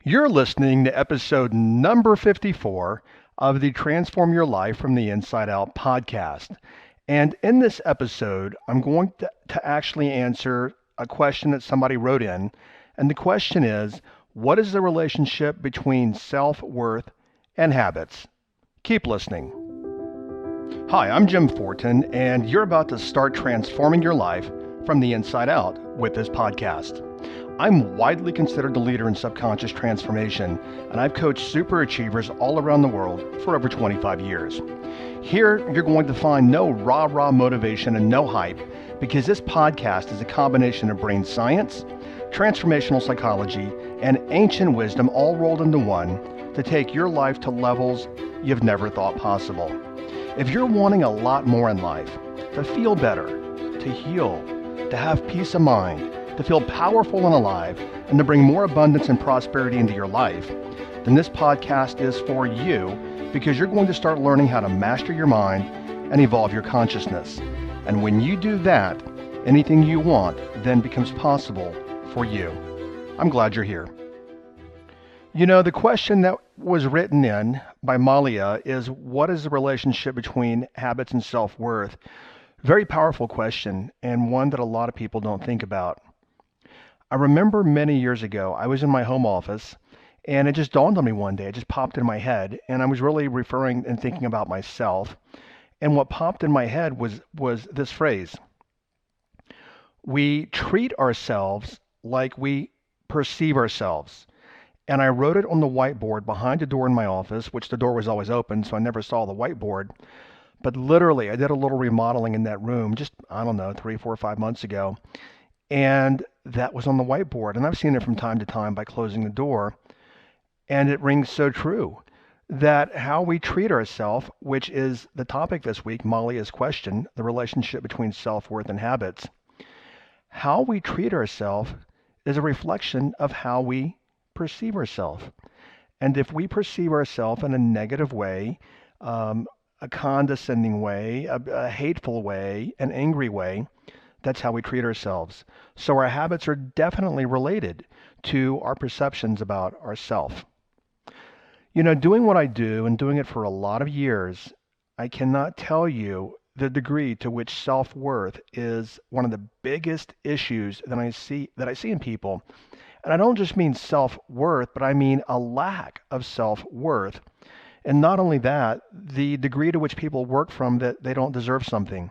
You're listening to episode number 54 of the Transform Your Life from the Inside Out podcast. And in this episode, I'm going to actually answer a question that somebody wrote in. And the question is, what is the relationship between self-worth and habits? Keep listening. Hi, I'm Jim Fortin, and you're about to start transforming your life from the inside out with this podcast. I'm widely considered the leader in subconscious transformation, and I've coached super achievers all around the world for over 25 years. Here, you're going to find no rah-rah motivation and no hype, because this podcast is a combination of brain science, transformational psychology, and ancient wisdom all rolled into one to take your life to levels you've never thought possible. If you're wanting a lot more in life, to feel better, to heal, to have peace of mind, to feel powerful and alive, and to bring more abundance and prosperity into your life, then this podcast is for you, because you're going to start learning how to master your mind and evolve your consciousness. And when you do that, anything you want then becomes possible for you. I'm glad you're here. You know, the question that was written in by Malia is, what is the relationship between habits and self-worth? Very powerful question, and one that a lot of people don't think about. I remember many years ago, I was in my home office, and it just dawned on me one day. It just popped in my head, and I was really referring and thinking about myself. And what popped in my head was this phrase: we treat ourselves like we perceive ourselves. And I wrote it on the whiteboard behind the door in my office, which the door was always open, so I never saw the whiteboard. But literally, I did a little remodeling in that room just, I don't know, 3, 4, 5 months ago. And that was on the whiteboard. And I've seen it from time to time by closing the door. And it rings so true that how we treat ourselves, which is the topic this week, Malia's question, the relationship between self-worth and habits. How we treat ourselves is a reflection of how we perceive ourselves. And if we perceive ourselves in a negative way, a condescending way, a hateful way, an angry way, that's how we treat ourselves. So our habits are definitely related to our perceptions about ourselves. You know, doing what I do and doing it for a lot of years, I cannot tell you the degree to which self-worth is one of the biggest issues that I see in people. And I don't just mean self-worth, but I mean a lack of self-worth. And not only that, the degree to which people work from that they don't deserve something.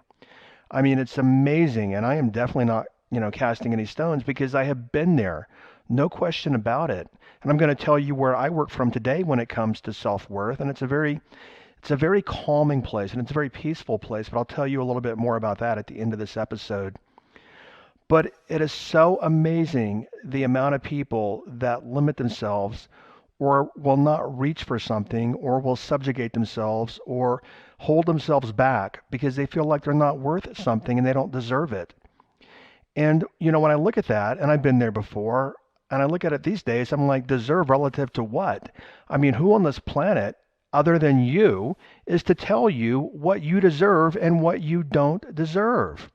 I mean, it's amazing, and I am definitely not, casting any stones, because I have been there, no question about it. And I'm going to tell you where I work from today when it comes to self-worth, and it's a very calming place, and it's a very peaceful place, but I'll tell you a little bit more about that at the end of this episode. But it is so amazing the amount of people that limit themselves or will not reach for something or will subjugate themselves or hold themselves back because they feel like they're not worth something and they don't deserve it. And, when I look at that, and I've been there before, and I look at it these days, I'm like, deserve relative to what? I mean, who on this planet other than you is to tell you what you deserve and what you don't deserve?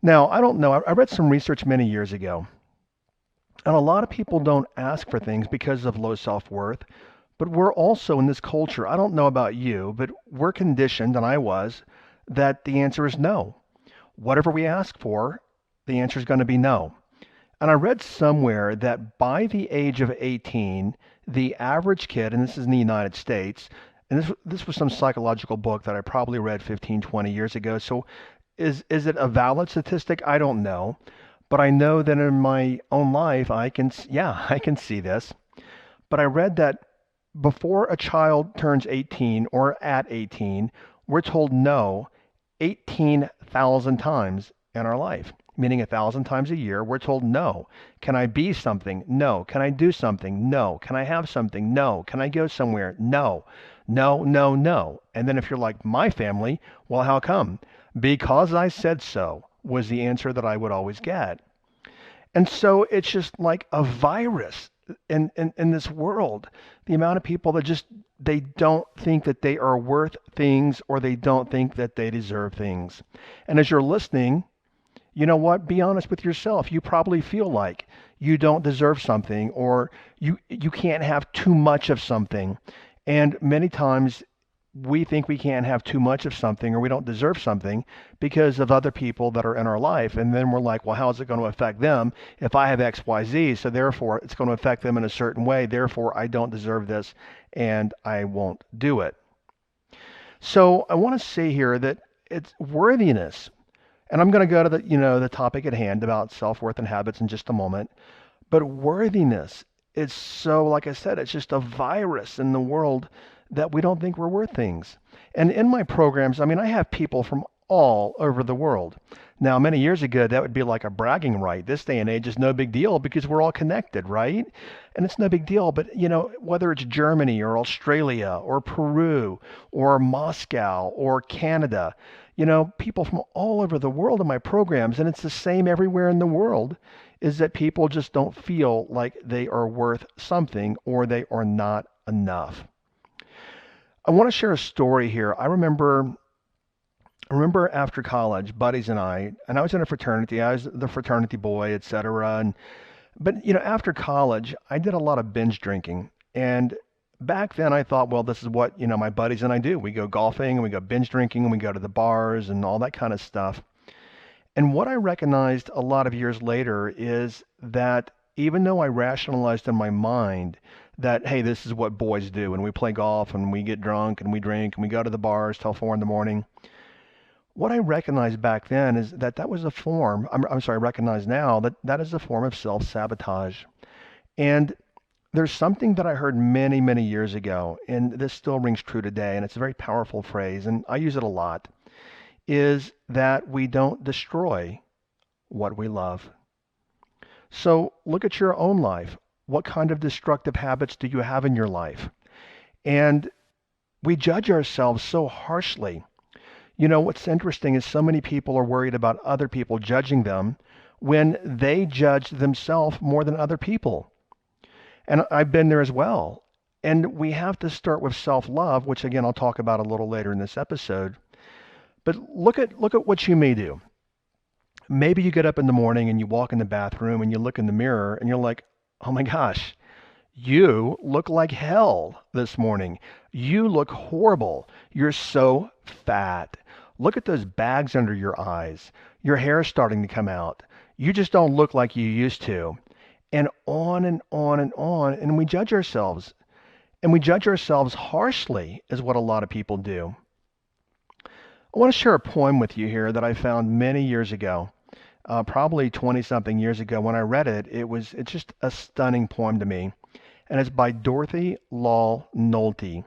Now, I don't know. I read some research many years ago, and a lot of people don't ask for things because of low self-worth, but we're also in this culture, I don't know about you, but we're conditioned, and I was, that the answer is no. Whatever we ask for, the answer is going to be no. And I read somewhere that by the age of 18, the average kid, and this is in the United States, and this was some psychological book that I probably read 15, 20 years ago, so is it a valid statistic? I don't know. But I know that in my own life, I can see this. But I read that before a child turns 18 or at 18, we're told no 18,000 times in our life, meaning 1,000 times a year. We're told no. Can I be something? No. Can I do something? No. Can I have something? No. Can I go somewhere? No. No, no, no. And then if you're like my family, well, how come? Because I said so was the answer that I would always get. And so it's just like a virus in this world. The amount of people that they don't think that they are worth things, or they don't think that they deserve things. And as you're listening, you know what? Be honest with yourself. You probably feel like, you don't deserve something, or you can't have too much of something. And many times we think we can't have too much of something or we don't deserve something because of other people that are in our life. And then we're like, well, how is it going to affect them if I have X, Y, Z? So therefore, it's going to affect them in a certain way. Therefore, I don't deserve this and I won't do it. So I want to say here that it's worthiness. And I'm going to go to the topic at hand about self-worth and habits in just a moment. But worthiness is so, like I said, it's just a virus in the world that we don't think we're worth things. And in my programs, I mean, I have people from all over the world. Now, many years ago, that would be like a bragging right. This day and age is no big deal because we're all connected, right? And it's no big deal. But, whether it's Germany or Australia or Peru or Moscow or Canada, people from all over the world in my programs, and it's the same everywhere in the world, is that people just don't feel like they are worth something or they are not enough. I want to share a story here. I remember after college, buddies and I was in a fraternity. I was the fraternity boy, etc. But after college, I did a lot of binge drinking. And back then I thought, well, this is what, my buddies and I do. We go golfing and we go binge drinking and we go to the bars and all that kind of stuff. And what I recognized a lot of years later is that even though I rationalized in my mind that, hey, this is what boys do, and we play golf and we get drunk and we drink and we go to the bars till 4 in the morning, what I recognized back then is that that was a form, I'm sorry, I recognize now that that is a form of self-sabotage. And there's something that I heard many, many years ago, and this still rings true today, and it's a very powerful phrase, and I use it a lot, is that we don't destroy what we love. So look at your own life. What kind of destructive habits do you have in your life? And we judge ourselves so harshly. What's interesting is so many people are worried about other people judging them when they judge themselves more than other people. And I've been there as well. And we have to start with self-love, which again I'll talk about a little later in this episode. But look at what you may do. Maybe you get up in the morning and you walk in the bathroom and you look in the mirror and you're like, oh my gosh, you look like hell this morning. You look horrible. You're so fat. Look at those bags under your eyes. Your hair's starting to come out. You just don't look like you used to. And on and on and on. And we judge ourselves. And we judge ourselves harshly is what a lot of people do. I want to share a poem with you here that I found many years ago. Probably 20-something years ago. When I read it, it's just a stunning poem to me. And it's by Dorothy Law Nolte.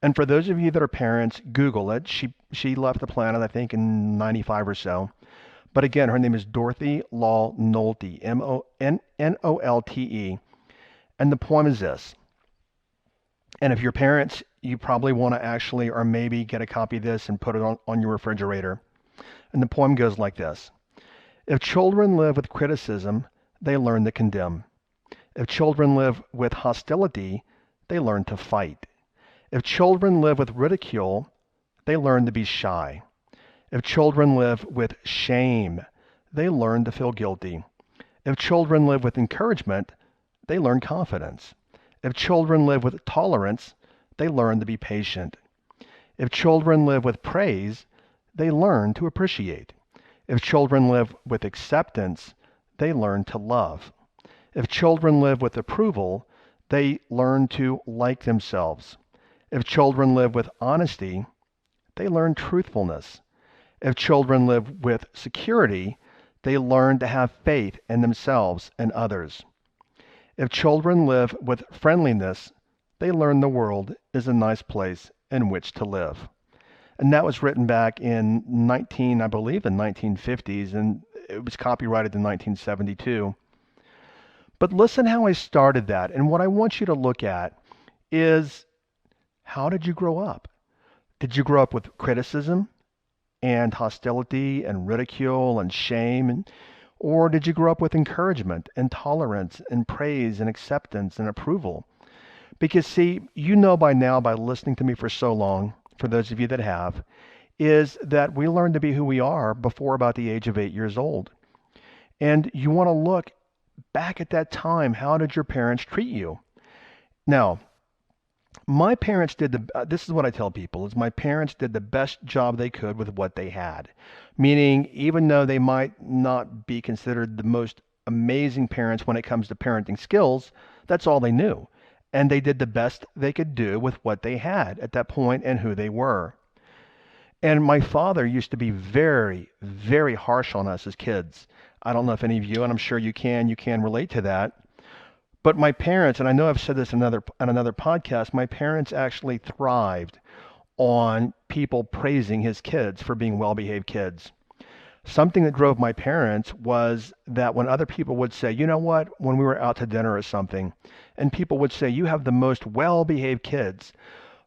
And for those of you that are parents, Google it. She left the planet, I think, in 95 or so. But again, her name is Dorothy Law Nolte, Nolte. And the poem is this. And if you're parents, you probably want to actually, or maybe get a copy of this and put it on your refrigerator. And the poem goes like this. If children live with criticism, they learn to condemn. If children live with hostility, they learn to fight. If children live with ridicule, they learn to be shy. If children live with shame, they learn to feel guilty. If children live with encouragement, they learn confidence. If children live with tolerance, they learn to be patient. If children live with praise, they learn to appreciate. If children live with acceptance, they learn to love. If children live with approval, they learn to like themselves. If children live with honesty, they learn truthfulness. If children live with security, they learn to have faith in themselves and others. If children live with friendliness, they learn the world is a nice place in which to live. And that was written back in I believe the 1950s, and it was copyrighted in 1972. But listen how I started that. And what I want you to look at is, how did you grow up? Did you grow up with criticism and hostility and ridicule and shame? Or did you grow up with encouragement and tolerance and praise and acceptance and approval? Because see, by now, by listening to me for so long, for those of you that have, is that we learn to be who we are before about the age of 8 years old. And you want to look back at that time, how did your parents treat you? Now, my parents did this is what I tell people is my parents did the best job they could with what they had. Meaning, even though they might not be considered the most amazing parents when it comes to parenting skills, that's all they knew. And they did the best they could do with what they had at that point and who they were. And my father used to be very, very harsh on us as kids. I don't know if any of you, and I'm sure you can relate to that. But my parents, and I know I've said this in another podcast, my parents actually thrived on people praising his kids for being well-behaved kids. Something that drove my parents was that when other people would say, you know what, when we were out to dinner or something, and people would say, you have the most well-behaved kids,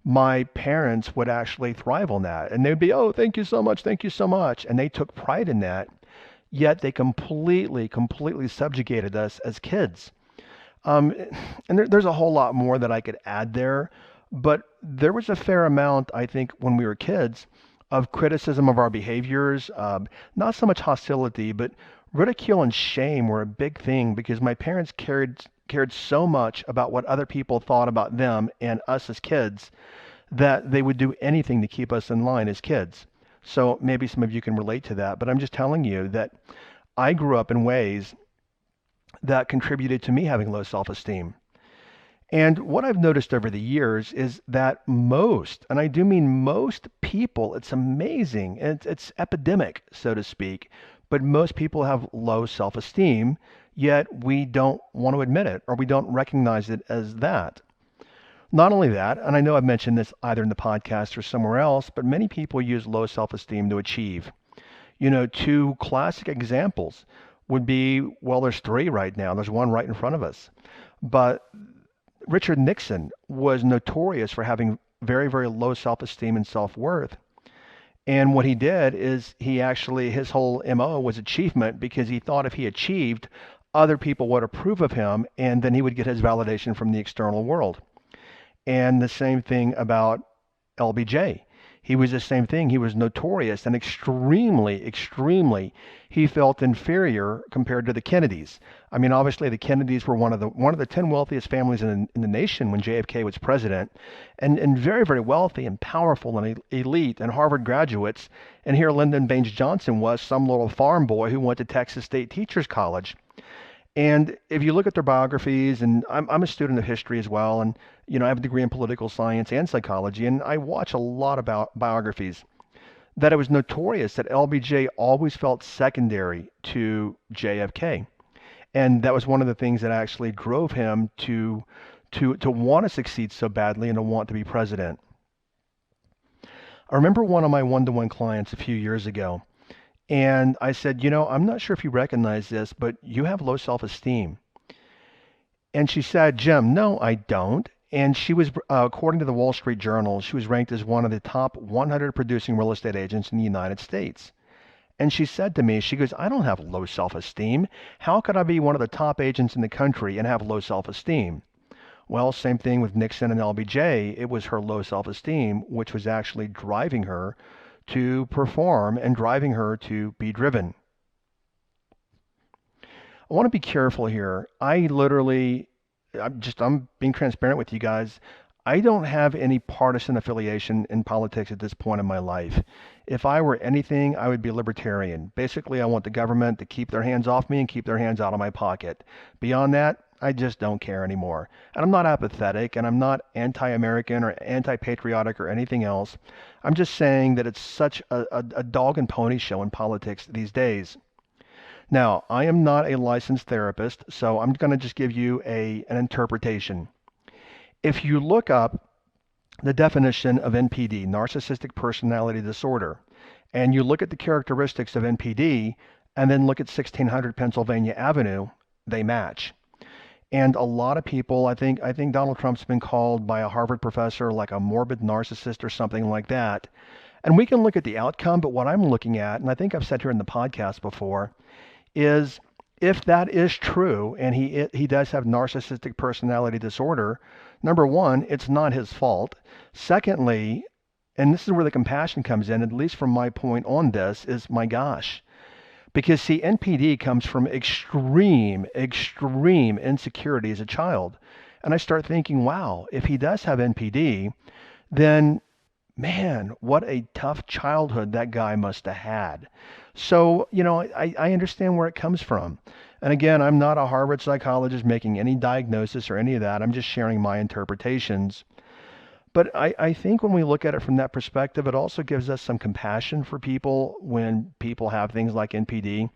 my parents would actually thrive on that. And they'd be, oh, thank you so much, thank you so much. And they took pride in that, yet they completely, completely subjugated us as kids. Um, and there's a whole lot more that I could add there, but there was a fair amount, I think, when we were kids, of criticism of our behaviors. Not so much hostility, but ridicule and shame were a big thing because my parents cared so much about what other people thought about them and us as kids that they would do anything to keep us in line as kids. So maybe some of you can relate to that, but I'm just telling you that I grew up in ways that contributed to me having low self-esteem. And what I've noticed over the years is that most, and I do mean most people, it's amazing, it's epidemic, so to speak, but most people have low self-esteem, yet we don't want to admit it or we don't recognize it as that. Not only that, and I know I've mentioned this either in the podcast or somewhere else, but many people use low self-esteem to achieve. Two classic examples would be, well, there's three right now. There's one right in front of us. But Richard Nixon was notorious for having very, very low self-esteem and self-worth. And what he did is his whole MO was achievement because he thought if he achieved, other people would approve of him and then he would get his validation from the external world. And the same thing about LBJ. He was the same thing. He was notorious and extremely, extremely, he felt inferior compared to the Kennedys. I mean, obviously the Kennedys were one of the 10 wealthiest families in the nation when JFK was president, and very, very wealthy and powerful and elite and Harvard graduates. And here Lyndon Baines Johnson was some little farm boy who went to Texas State Teachers College. And if you look at their biographies, and I'm a student of history as well, and I have a degree in political science and psychology, and I watch a lot about biographies, that it was notorious that LBJ always felt secondary to JFK. And that was one of the things that actually drove him to want to succeed so badly and to want to be president. I remember one of my one-to-one clients a few years ago, and I said, I'm not sure if you recognize this, but you have low self-esteem. And she said, Jim, no, I don't. And she was, according to the Wall Street Journal, she was ranked as one of the top 100 producing real estate agents in the United States. And she said to me, she goes, I don't have low self-esteem. How could I be one of the top agents in the country and have low self-esteem? Well, same thing with Nixon and LBJ. It was her low self-esteem, which was actually driving her to perform and driving her to be driven. I want to be careful here. I'm being transparent with you guys. I don't have any partisan affiliation in politics at this point in my life. If I were anything, I would be libertarian. Basically, I want the government to keep their hands off me and keep their hands out of my pocket. Beyond that, I just don't care anymore. And I'm not apathetic, and I'm not anti-American or anti-patriotic or anything else. I'm just saying that it's such a dog and pony show in politics these days. Now, I am not a licensed therapist, so I'm going to just give you an interpretation. If you look up the definition of NPD, narcissistic personality disorder, and you look at the characteristics of NPD, and then look at 1600 Pennsylvania Avenue, they match. And a lot of people, I think Donald Trump's been called by a Harvard professor like a morbid narcissist or something like that. And we can look at the outcome, but what I'm looking at, and I think I've said here in the podcast before, is if that is true and he does have narcissistic personality disorder, number one, it's not his fault. Secondly, and this is where the compassion comes in, at least from my point on this, is my gosh. Because see, NPD comes from extreme insecurity as a child. And I start thinking, wow, if he does have NPD, then man, what a tough childhood that guy must have had. So, I understand where it comes from. And again, I'm not a Harvard psychologist making any diagnosis or any of that. I'm just sharing my interpretations. But I think when we look at it from that perspective, it also gives us some compassion for people when people have things like NPD,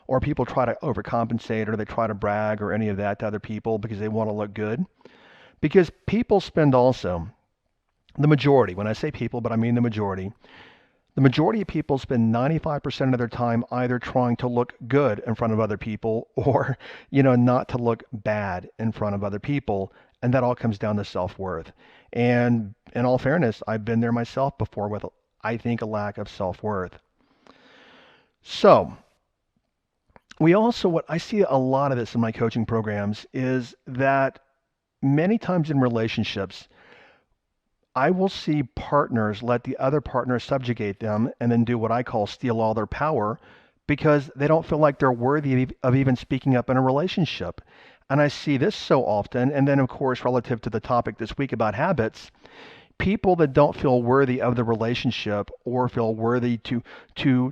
or people try to overcompensate, or they try to brag or any of that to other people because they want to look good. Because people spend also, the majority, when I say people, but I mean the majority of people spend 95% of their time either trying to look good in front of other people or, not to look bad in front of other people. And that all comes down to self-worth. And in all fairness, I've been there myself before with, I think, a lack of self-worth. So what I see a lot of this in my coaching programs is that many times in relationships, I will see partners let the other partner subjugate them and then do what I call steal all their power because they don't feel like they're worthy of even speaking up in a relationship. And I see this so often. And then, of course, relative to the topic this week about habits, people that don't feel worthy of the relationship or feel worthy to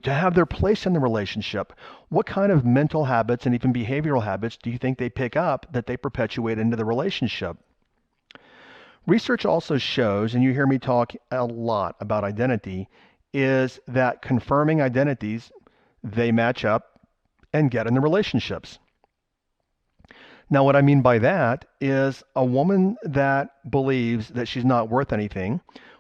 have their place in the relationship, what kind of mental habits and even behavioral habits do you think they pick up that they perpetuate into the relationship? Research also shows, and you hear me talk a lot about identity, is that confirming identities, they match up and get in the relationships. Now, what I mean by that is a woman that believes that she's not worth anything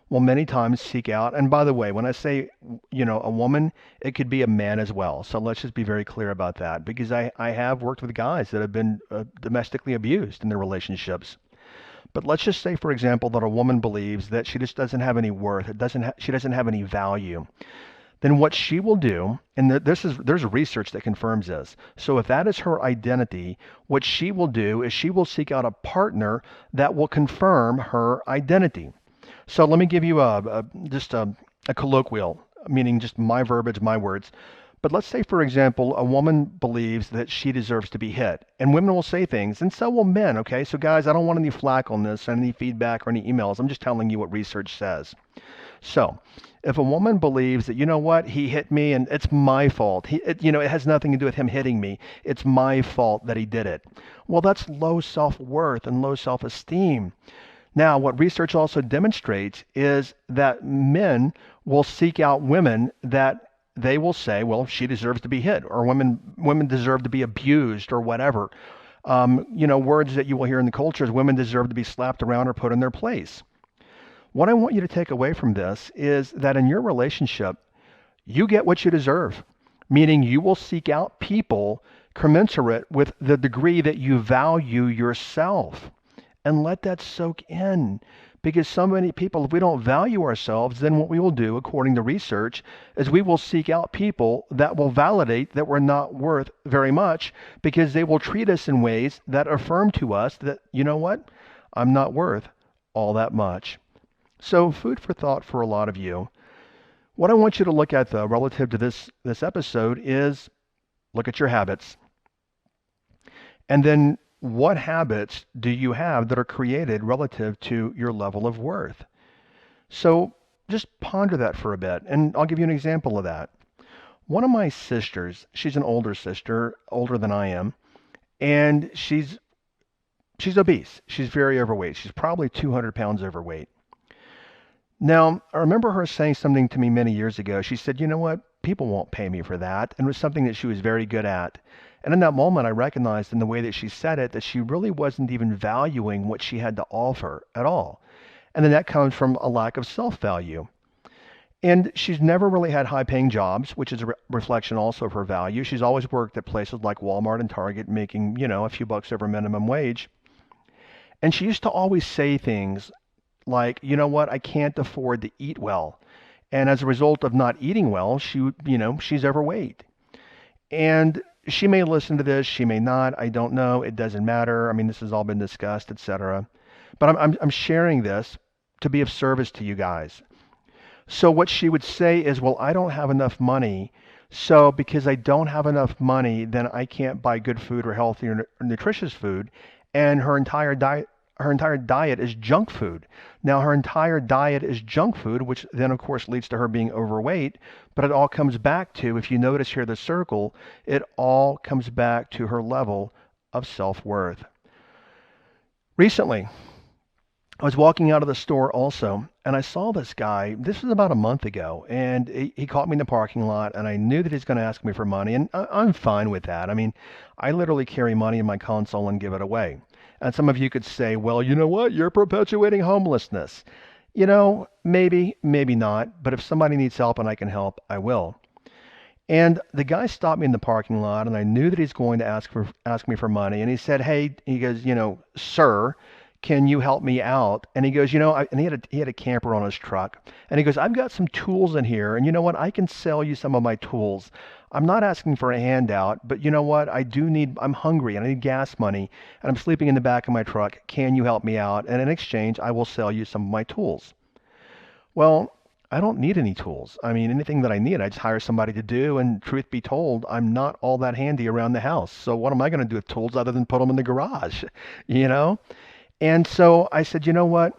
will many times seek out, and by the way, when I say, a woman, it could be a man as well. So let's just be very clear about that because I have worked with guys that have been domestically abused in their relationships. But let's just say, for example, that a woman believes that she just doesn't have any worth. She doesn't have any value. Then what she will do, and there's research that confirms this. So if that is her identity, what she will do is she will seek out a partner that will confirm her identity. So let me give you just a colloquial, meaning just my verbiage, my words. But let's say, for example, a woman believes that she deserves to be hit. And women will say things, and so will men, okay? So guys, I don't want any flack on this, any feedback or any emails. I'm just telling you what research says. So if a woman believes that, you know what, he hit me and it's my fault. It has nothing to do with him hitting me. It's my fault that he did it. Well, that's low self-worth and low self-esteem. Now, what research also demonstrates is that men will seek out women that they will say, well, she deserves to be hit, or women deserve to be abused, or whatever. Words that you will hear in the culture is women deserve to be slapped around or put in their place. What I want you to take away from this is that in your relationship, you get what you deserve, meaning you will seek out people commensurate with the degree that you value yourself. And let that soak in. Because so many people, if we don't value ourselves, then what we will do, according to research, is we will seek out people that will validate that we're not worth very much because they will treat us in ways that affirm to us that, you know what, I'm not worth all that much. So food for thought for a lot of you. What I want you to look at, though, relative to this episode is look at your habits. And then what habits do you have that are created relative to your level of worth? So just ponder that for a bit, and I'll give you an example of that. One of my sisters, she's an older sister, older than I am, and she's obese. She's very overweight. She's probably 200 pounds overweight. Now, I remember her saying something to me many years ago. She said, you know what? People won't pay me for that. And it was something that she was very good at. And in that moment, I recognized in the way that she said it that she really wasn't even valuing what she had to offer at all. And then that comes from a lack of self-value. And she's never really had high-paying jobs, which is a reflection also of her value. She's always worked at places like Walmart and Target, making, a few bucks over minimum wage. And she used to always say things like, you know what, I can't afford to eat well. And as a result of not eating well, she's overweight. And she may listen to this, she may not, I don't know, it doesn't matter. I mean, this has all been discussed, etc. But I'm sharing this to be of service to you guys. So what she would say is, well, I don't have enough money So because I don't have enough money, then I can't buy good food or healthy or nutritious food, and her entire diet is junk food. Now her entire diet is junk food, which then of course leads to her being overweight, but it all comes back to, if you notice here the circle, it all comes back to her level of self-worth. Recently, I was walking out of the store also, and I saw this guy. This was about a month ago, and he caught me in the parking lot, and I knew that he's going to ask me for money, and I'm fine with that. I mean, I literally carry money in my console and give it away. And some of you could say, well, you know what? You're perpetuating homelessness. Maybe, maybe not, but if somebody needs help and I can help, I will. And the guy stopped me in the parking lot, and I knew that he's going to ask me for money. And he said, "Hey," he goes, "Sir, can you help me out?" And he goes, and he had a camper on his truck, and he goes, "I've got some tools in here, and you know what? I can sell you some of my tools. I'm not asking for a handout, but you know what? I'm hungry, and I need gas money, and I'm sleeping in the back of my truck. Can you help me out? And in exchange, I will sell you some of my tools." Well, I don't need any tools. I mean, anything that I need, I just hire somebody to do. And truth be told, I'm not all that handy around the house. So what am I going to do with tools other than put them in the garage? You know? And so I said, you know what?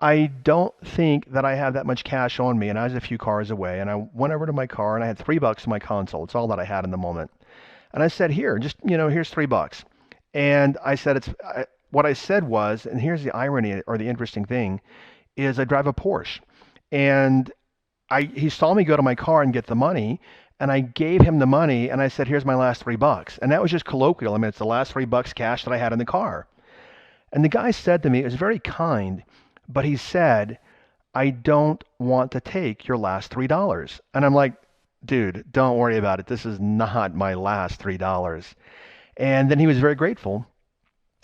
I don't think that I have that much cash on me. And I was a few cars away. And I went over to my car and I had $3 in my console. It's all that I had in the moment. And I said, here, just, here's $3. And I said, what I said was, and here's the irony or the interesting thing, is I drive a Porsche. And he saw me go to my car and get the money, and I gave him the money, and I said, "Here's my last $3," and that was just colloquial. I mean, it's the last $3 cash that I had in the car. And the guy said to me, it was very kind, but he said, "I don't want to take your last $3." And I'm like, "Dude, don't worry about it. This is not my last $3." And then he was very grateful.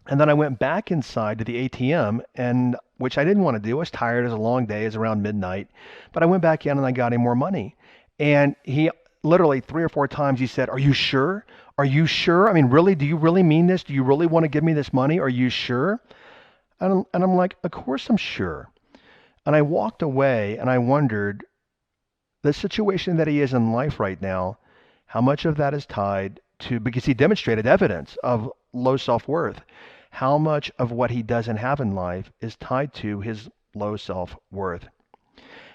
And then I went back inside to the ATM, and which I didn't want to do. I was tired. It was a long day. It was around midnight. But I went back in and I got him more money. And he literally 3 or 4 times he said, "Are you sure? Are you sure? I mean, really? Do you really mean this? Do you really want to give me this money? Are you sure?" And I'm like, "Of course I'm sure." And I walked away and I wondered, the situation that he is in life right now, how much of that is tied to, because he demonstrated evidence of low self-worth, how much of what he doesn't have in life is tied to his low self-worth.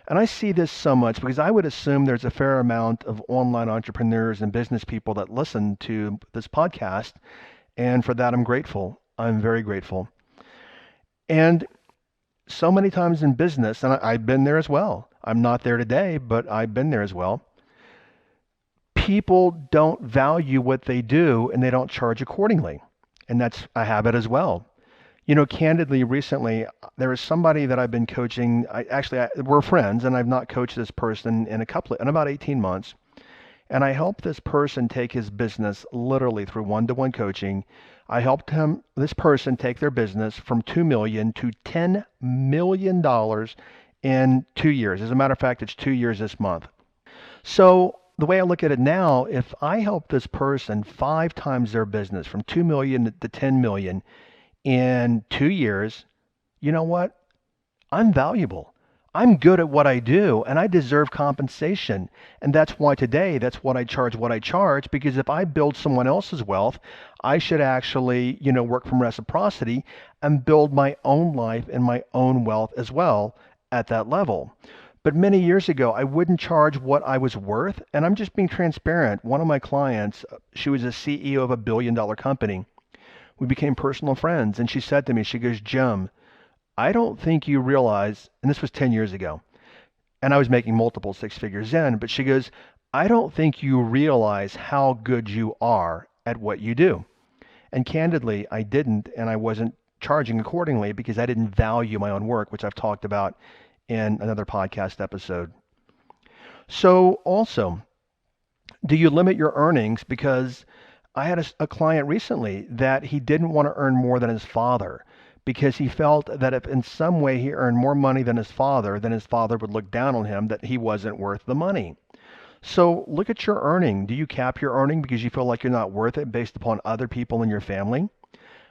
And I see this so much because I would assume there's a fair amount of online entrepreneurs and business people that listen to this podcast. And for that, I'm grateful. I'm very grateful. And so many times in business, and I've been there as well. I'm not there today, but I've been there as well. People don't value what they do and they don't charge accordingly. And that's a habit as well. Candidly, recently, there is somebody that I've been coaching. We're friends, and I've not coached this person in about 18 months. And I helped this person take his business literally through one-to-one coaching. I helped this person take their business from $2 million to $10 million in 2 years. As a matter of fact, it's 2 years this month. So the way I look at it now, if I help this person 5 times their business from 2 million to 10 million in 2 years, you know what? I'm valuable. I'm good at what I do and I deserve compensation. And that's why today, that's what I charge, because if I build someone else's wealth, I should actually, work from reciprocity and build my own life and my own wealth as well at that level. But many years ago, I wouldn't charge what I was worth. And I'm just being transparent. One of my clients, she was a CEO of a billion-dollar company. We became personal friends. And she said to me, she goes, "Jim, I don't think you realize," and this was 10 years ago, and I was making multiple six figures in, but she goes, "I don't think you realize how good you are at what you do." And candidly, I didn't, and I wasn't charging accordingly because I didn't value my own work, which I've talked about in another podcast episode. So also, do you limit your earnings? Because I had a client recently that he didn't want to earn more than his father because he felt that if in some way he earned more money than his father, then his father would look down on him, that he wasn't worth the money. So look at your earning. Do you cap your earning because you feel like you're not worth it based upon other people in your family?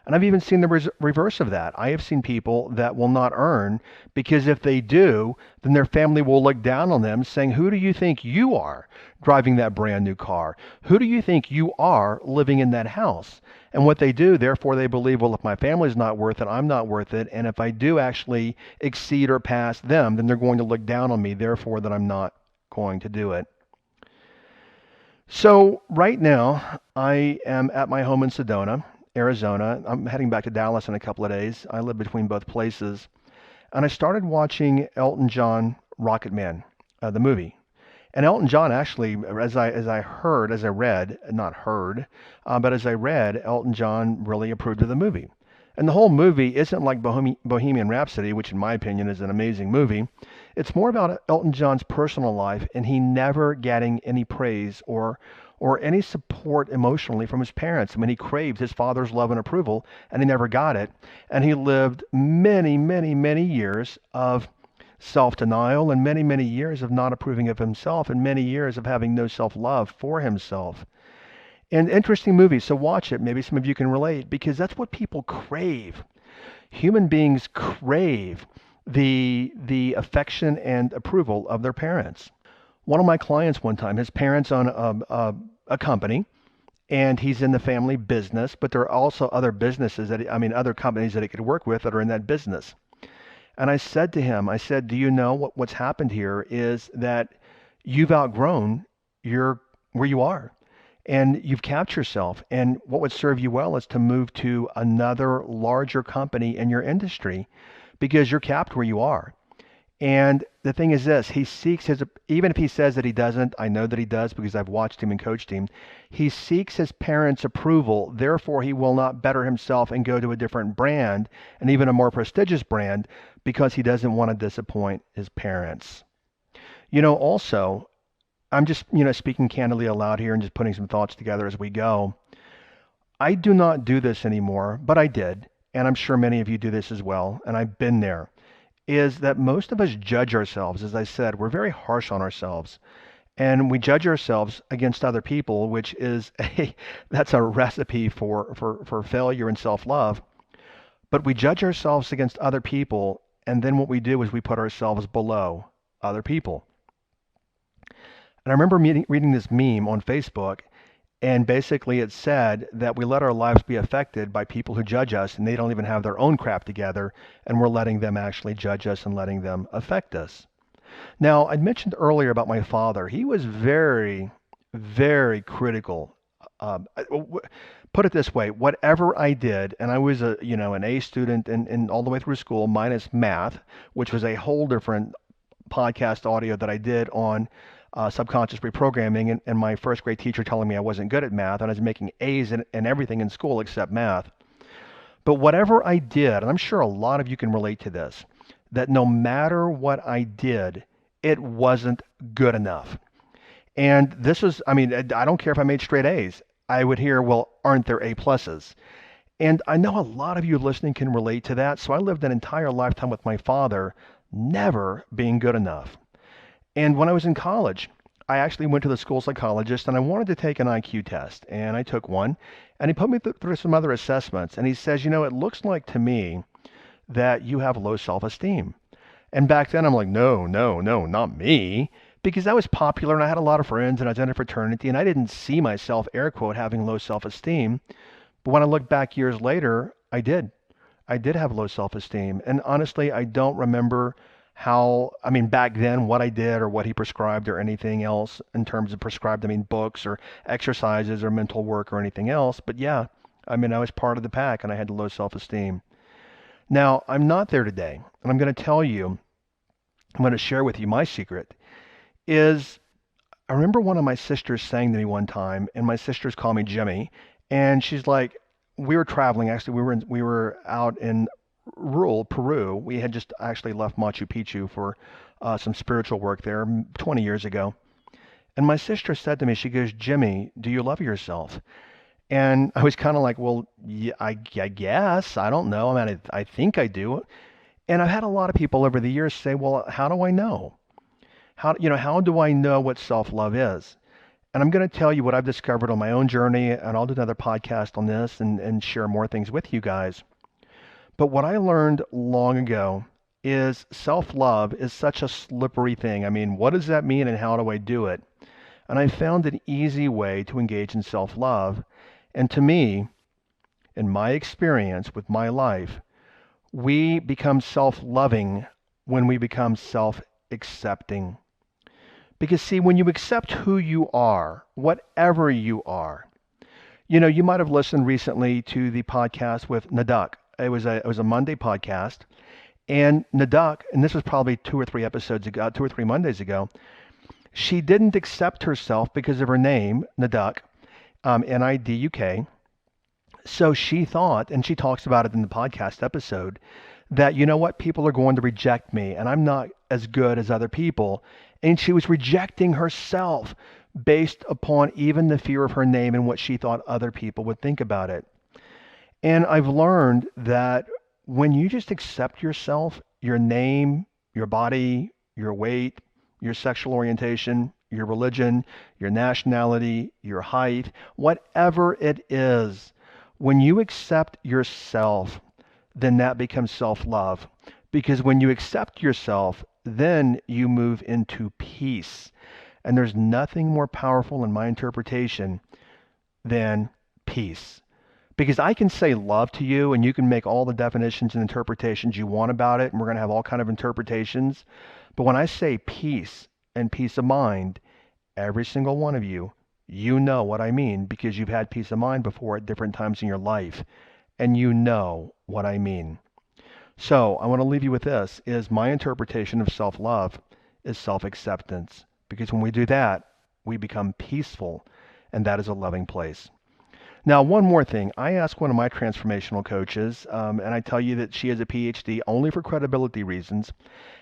And I've even seen the reverse of that. I have seen people that will not earn because if they do, then their family will look down on them saying, who do you think you are driving that brand new car? Who do you think you are living in that house? And what they do, therefore, they believe, well, if my family's not worth it, I'm not worth it. And if I do actually exceed or pass them, then they're going to look down on me, therefore, that I'm not going to do it. So right now, I am at my home in Sedona, Arizona. I'm heading back to Dallas in a couple of days. I live between both places. And I started watching Elton John Rocket Man, the movie. And Elton John actually, as I read, not heard, but as I read, Elton John really approved of the movie. And the whole movie isn't like Bohemian Rhapsody, which in my opinion is an amazing movie. It's more about Elton John's personal life and he never getting any praise or any support emotionally from his parents. I mean, he craved his father's love and approval and he never got it. And he lived many, many, many years of self-denial and many, many years of not approving of himself and many years of having no self-love for himself. And interesting movie, so watch it. Maybe some of you can relate because that's what people crave. Human beings crave the affection and approval of their parents. One of my clients one time, his parents own a company and he's in the family business, but there are also other businesses other companies that he could work with that are in that business. And I said to him, I said, do you know what's happened here is that you've outgrown your where you are and you've capped yourself. And what would serve you well is to move to another larger company in your industry because you're capped where you are. And the thing is this, he seeks his, even if he says that he doesn't, I know that he does because I've watched him and coached him. He seeks his parents' approval. Therefore, he will not better himself and go to a different brand and even a more prestigious brand because he doesn't want to disappoint his parents. Also, I'm just, speaking candidly aloud here and just putting some thoughts together as we go. I do not do this anymore, but I did. And I'm sure many of you do this as well. And I've been there. Is that most of us judge ourselves. As I said, we're very harsh on ourselves. And we judge ourselves against other people, which is that's a recipe for failure and self-love. But we judge ourselves against other people, and then what we do is we put ourselves below other people. And I remember reading this meme on Facebook, and basically it said that we let our lives be affected by people who judge us and they don't even have their own crap together and we're letting them actually judge us and letting them affect us. Now, I mentioned earlier about my father. He was very, very critical. Put it this way, whatever I did, and I was an A student and all the way through school minus math, which was a whole different podcast audio that I did on subconscious reprogramming and my first grade teacher telling me I wasn't good at math and I was making A's in everything in school except math. But whatever I did, and I'm sure a lot of you can relate to this, that no matter what I did, it wasn't good enough. And this was, I don't care if I made straight A's. I would hear, well, aren't there A pluses? And I know a lot of you listening can relate to that. So I lived an entire lifetime with my father never being good enough. And when I was in college, I actually went to the school psychologist and I wanted to take an IQ test. And I took one and he put me through some other assessments. And he says, it looks like to me that you have low self-esteem. And back then I'm like, no, not me. Because I was popular and I had a lot of friends and I was in a fraternity and I didn't see myself, air quote, having low self-esteem. But when I look back years later, I did. I did have low self-esteem. And honestly, I don't remember back then what I did or what he prescribed or anything else in terms of prescribed, books or exercises or mental work or anything else. But yeah, I was part of the pack and I had low self-esteem. Now, I'm not there today. And I'm going to share with you my secret is I remember one of my sisters saying to me one time, and my sisters call me Jimmy, and she's like, we were traveling, actually, we were out in rural Peru. We had just actually left Machu Picchu for some spiritual work there 20 years ago. And my sister said to me, she goes, Jimmy, do you love yourself? And I was kind of like, well, yeah, I guess. I don't know. I think I do. And I've had a lot of people over the years say, well, how do I know? How do I know what self-love is? And I'm going to tell you what I've discovered on my own journey, and I'll do another podcast on this and share more things with you guys. But what I learned long ago is self-love is such a slippery thing. I mean, what does that mean and how do I do it? And I found an easy way to engage in self-love. And to me, in my experience with my life, we become self-loving when we become self-accepting. Because see, when you accept who you are, whatever you are, you might have listened recently to the podcast with Naduk. It was a Monday podcast, and Naduk, and this was probably 2 or 3 Mondays ago. She didn't accept herself because of her name, Naduk, Niduk. So she thought, and she talks about it in the podcast episode, that you know what, people are going to reject me, and I'm not as good as other people. And she was rejecting herself based upon even the fear of her name and what she thought other people would think about it. And I've learned that when you just accept yourself, your name, your body, your weight, your sexual orientation, your religion, your nationality, your height, whatever it is, when you accept yourself, then that becomes self-love. Because when you accept yourself, then you move into peace. And there's nothing more powerful in my interpretation than peace. Because I can say love to you and you can make all the definitions and interpretations you want about it, and we're going to have all kind of interpretations. But when I say peace and peace of mind, every single one of you, you know what I mean because you've had peace of mind before at different times in your life, and you know what I mean. So I want to leave you with this, is my interpretation of self-love is self-acceptance. Because when we do that, we become peaceful, and that is a loving place. Now, one more thing. I asked one of my transformational coaches, and I tell you that she has a PhD only for credibility reasons.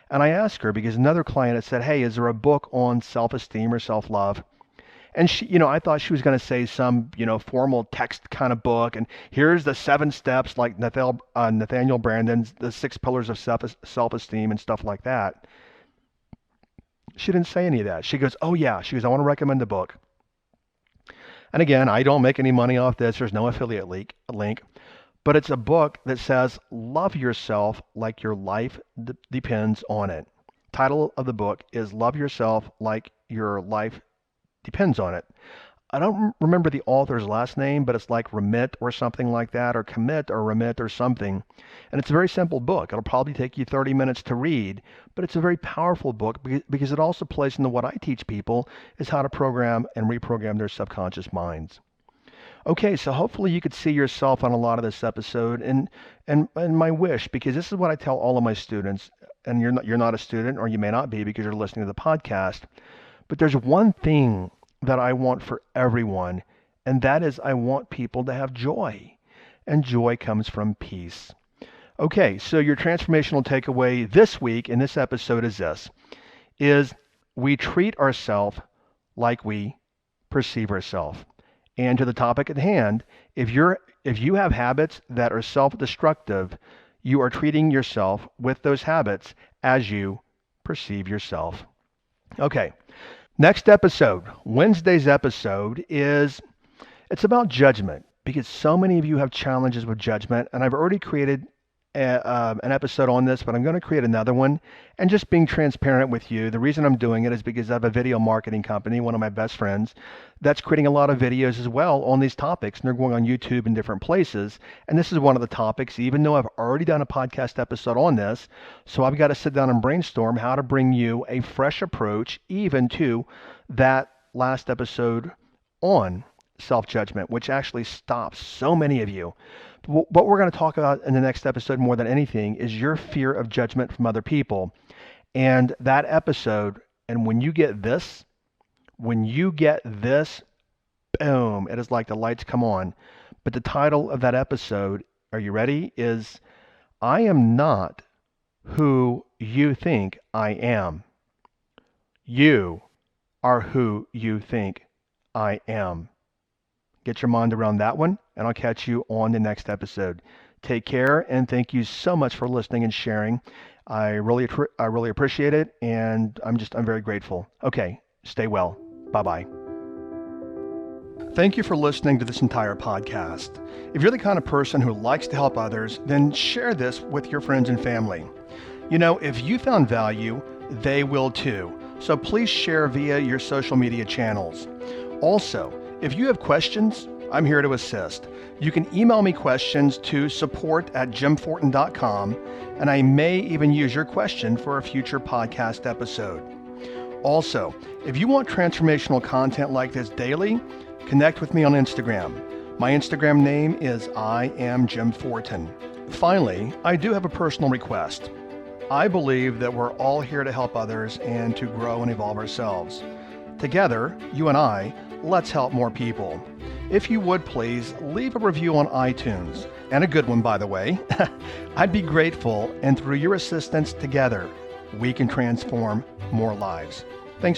And I asked her because another client had said, hey, is there a book on self-esteem or self-love? And she, I thought she was going to say some, formal text kind of book. And here's the 7 steps, like Nathaniel Brandon's, the 6 pillars of self-esteem and stuff like that. She didn't say any of that. She goes, oh yeah. She goes, I want to recommend the book. And again, I don't make any money off this. There's no affiliate link. But it's a book that says, love yourself like your life depends on it. Title of the book is Love Yourself Like Your Life Depends on It. I don't remember the author's last name, but it's like Remit or something like that, or Commit or Remit or something. And it's a very simple book. It'll probably take you 30 minutes to read, but it's a very powerful book because it also plays into what I teach people is how to program and reprogram their subconscious minds. Okay, so hopefully you could see yourself on a lot of this episode, and my wish, because this is what I tell all of my students, and you're not a student, or you may not be because you're listening to the podcast, but there's one thing that I want for everyone, and that is I want people to have joy, and joy comes from peace. Okay, so your transformational takeaway this week in this episode is this, is we treat ourselves like we perceive ourselves. And to the topic at hand, if you have habits that are self-destructive, you are treating yourself with those habits as you perceive yourself. Okay, next episode, Wednesday's episode it's about judgment because so many of you have challenges with judgment, and I've already created an episode on this, but I'm going to create another one. And just being transparent with you, the reason I'm doing it is because I have a video marketing company, one of my best friends, that's creating a lot of videos as well on these topics, and they're going on YouTube and different places. And this is one of the topics, even though I've already done a podcast episode on this. So I've got to sit down and brainstorm how to bring you a fresh approach, even to that last episode on self-judgment, which actually stops so many of you. What we're going to talk about in the next episode more than anything is your fear of judgment from other people. And that episode, and when you get this, boom, it is like the lights come on. But the title of that episode, are you ready, is I am not who you think I am. You are who you think I am. Get your mind around that one, and I'll catch you on the next episode. Take care, and thank you so much for listening and sharing. I really appreciate it, and I'm very grateful. Okay, stay well. Bye-bye. Thank you for listening to this entire podcast. If you're the kind of person who likes to help others, then share this with your friends and family. You know, if you found value, they will too. So please share via your social media channels. Also, if you have questions, I'm here to assist. You can email me questions to support@jimfortin.com, and I may even use your question for a future podcast episode. Also, if you want transformational content like this daily, connect with me on Instagram. My Instagram name is I am Jim Fortin. Finally, I do have a personal request. I believe that we're all here to help others and to grow and evolve ourselves. Together, you and I, let's help more people. If you would please leave a review on iTunes, and a good one by the way. I'd be grateful, and through your assistance together, we can transform more lives.